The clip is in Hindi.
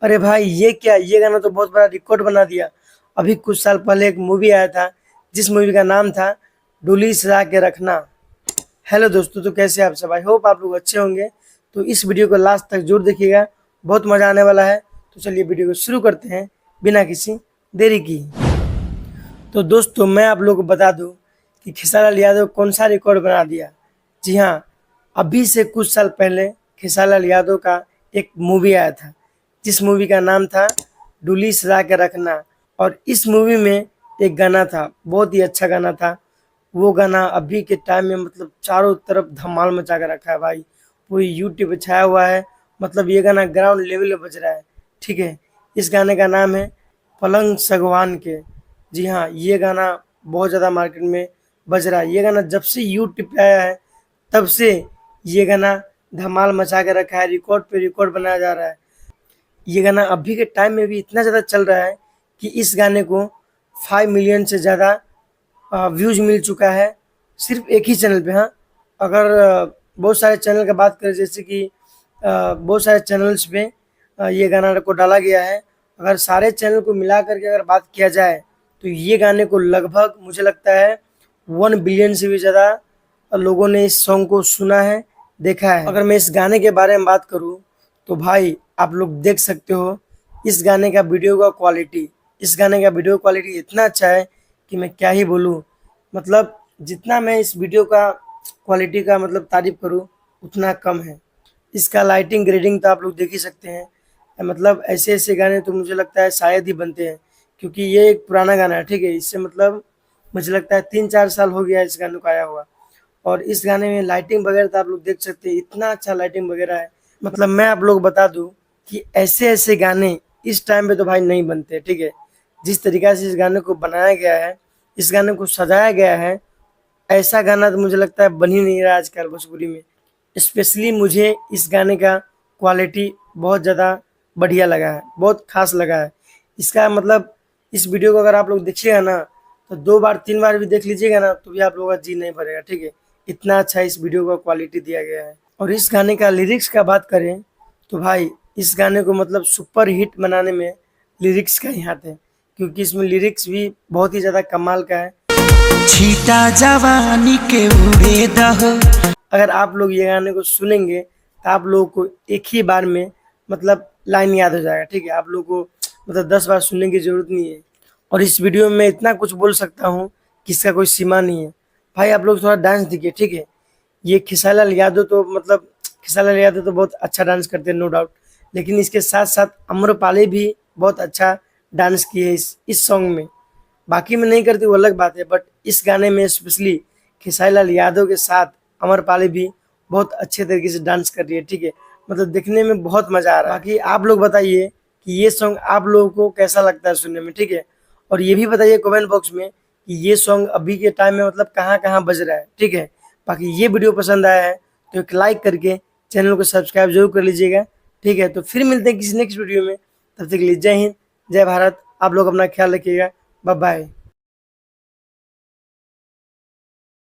अरे भाई ये क्या, ये गाना तो बहुत बड़ा रिकॉर्ड बना दिया। अभी कुछ साल पहले एक मूवी आया था जिस मूवी का नाम था डोली सजा के रखना। हेलो दोस्तों, तो कैसे आप सब? आई होप आप लोग अच्छे होंगे। तो इस वीडियो को लास्ट तक जरूर देखिएगा, बहुत मजा आने वाला है। तो चलिए वीडियो को शुरू करते हैं बिना किसी देरी की। तो दोस्तों मैं आप लोगों को बता दूं कि खेसारी लाल यादव कौन सा रिकॉर्ड बना दिया। जी हाँ, अभी से कुछ साल पहले खेसारी लाल यादव का एक मूवी आया था जिस मूवी का नाम था डोली सजा के रखना। और इस मूवी में एक गाना था, बहुत ही अच्छा गाना था। वो गाना अभी के टाइम में मतलब चारों तरफ धमाल मचा के रखा है भाई, पूरी यूट्यूब पे छाया हुआ है। मतलब ये गाना ग्राउंड लेवल पे बज रहा है। ठीक है, इस गाने का नाम है पलंग सगवान के। जी हाँ, ये गाना बहुत ज़्यादा मार्केट में बज रहा है। ये गाना जब से यूट्यूब पे आया है तब से ये गाना धमाल मचा के रखा है, रिकॉर्ड पे रिकॉर्ड बनाया जा रहा है। ये गाना अभी के टाइम में भी इतना ज़्यादा चल रहा है कि इस गाने को 5 मिलियन से ज़्यादा व्यूज मिल चुका है सिर्फ एक ही चैनल पे। हाँ, अगर बहुत सारे चैनल का बात करें, जैसे कि बहुत सारे चैनल्स पे ये गाना को डाला गया है। अगर सारे चैनल को मिला करके अगर बात किया जाए तो ये गाने को लगभग मुझे लगता है 1 बिलियन से भी ज़्यादा लोगों ने इस सॉन्ग को सुना है, देखा है। अगर मैं इस गाने के बारे में बात करूँ तो भाई आप लोग देख सकते हो इस गाने का वीडियो का क्वालिटी, इस गाने का वीडियो क्वालिटी इतना अच्छा है कि मैं क्या ही बोलूँ। मतलब जितना मैं इस वीडियो का क्वालिटी का मतलब तारीफ करूँ उतना कम है। इसका लाइटिंग ग्रेडिंग तो आप लोग देख ही सकते हैं। मतलब ऐसे ऐसे गाने तो मुझे लगता है शायद ही बनते हैं, क्योंकि ये एक पुराना गाना है। ठीक है, इससे मतलब मुझे लगता है 3-4 साल हो गया है इस गाने को आया हुआ। और इस गाने में लाइटिंग वगैरह तो आप लोग देख सकते हैं, इतना अच्छा लाइटिंग वगैरह है। मतलब मैं आप लोग बता दूं कि ऐसे ऐसे गाने इस टाइम पे तो भाई नहीं बनते। ठीक है, जिस तरीका से इस गाने को बनाया गया है, इस गाने को सजाया गया है, ऐसा गाना तो मुझे लगता है बन ही नहीं रहा आजकल भोजपुरी में। स्पेशली मुझे इस गाने का क्वालिटी बहुत ज़्यादा बढ़िया लगा है, बहुत खास लगा है। इसका मतलब इस वीडियो को अगर आप लोग देखिएगा ना तो 2 बार 3 बार भी देख लीजिएगा ना तो भी आप लोगों का जी नहीं भरेगा। ठीक है, इतना अच्छा इस वीडियो का क्वालिटी दिया गया है। और इस गाने का लिरिक्स का बात करें तो भाई इस गाने को मतलब सुपर हिट बनाने में लिरिक्स का ही हाथ है, क्योंकि इसमें लिरिक्स भी बहुत ही ज़्यादा कमाल का है। छीटा जवानी के उड़े दहो। अगर आप लोग ये गाने को सुनेंगे तो आप लोगों को एक ही बार में मतलब लाइन याद हो जाएगा। ठीक है, आप लोगों को मतलब 10 बार सुनने की जरूरत नहीं है। और इस वीडियो में मैं इतना कुछ बोल सकता हूँ कि इसका कोई सीमा नहीं है। भाई आप लोग थोड़ा डांस दिखिए। ठीक है, ये खेसारी लाल यादव तो मतलब खेसारी लाल यादव तो बहुत अच्छा डांस करते हैं, नो डाउट। लेकिन इसके साथ साथ आम्रपाली भी बहुत अच्छा डांस किए इस सॉन्ग में। बाकी में नहीं करती वो अलग बात है, बट इस गाने में स्पेशली खेसारी लाल यादव के साथ आम्रपाली भी बहुत अच्छे तरीके से डांस कर रही है। ठीक है, मतलब देखने में बहुत मजा आ रहा है। बाकी आप लोग बताइए कि ये सॉन्ग आप लोगों को कैसा लगता है सुनने में। ठीक है, और ये भी बताइए कमेंट बॉक्स में कि ये सॉन्ग अभी के टाइम में मतलब कहाँ कहाँ बज रहा है। ठीक है, बाकी ये वीडियो पसंद आया है तो एक लाइक करके चैनल को सब्सक्राइब जरूर कर लीजिएगा। ठीक है, तो फिर मिलते हैं किसी नेक्स्ट वीडियो में। तब तक के लिए जय हिंद, जय भारत। आप लोग अपना ख्याल रखिएगा। Bye bye.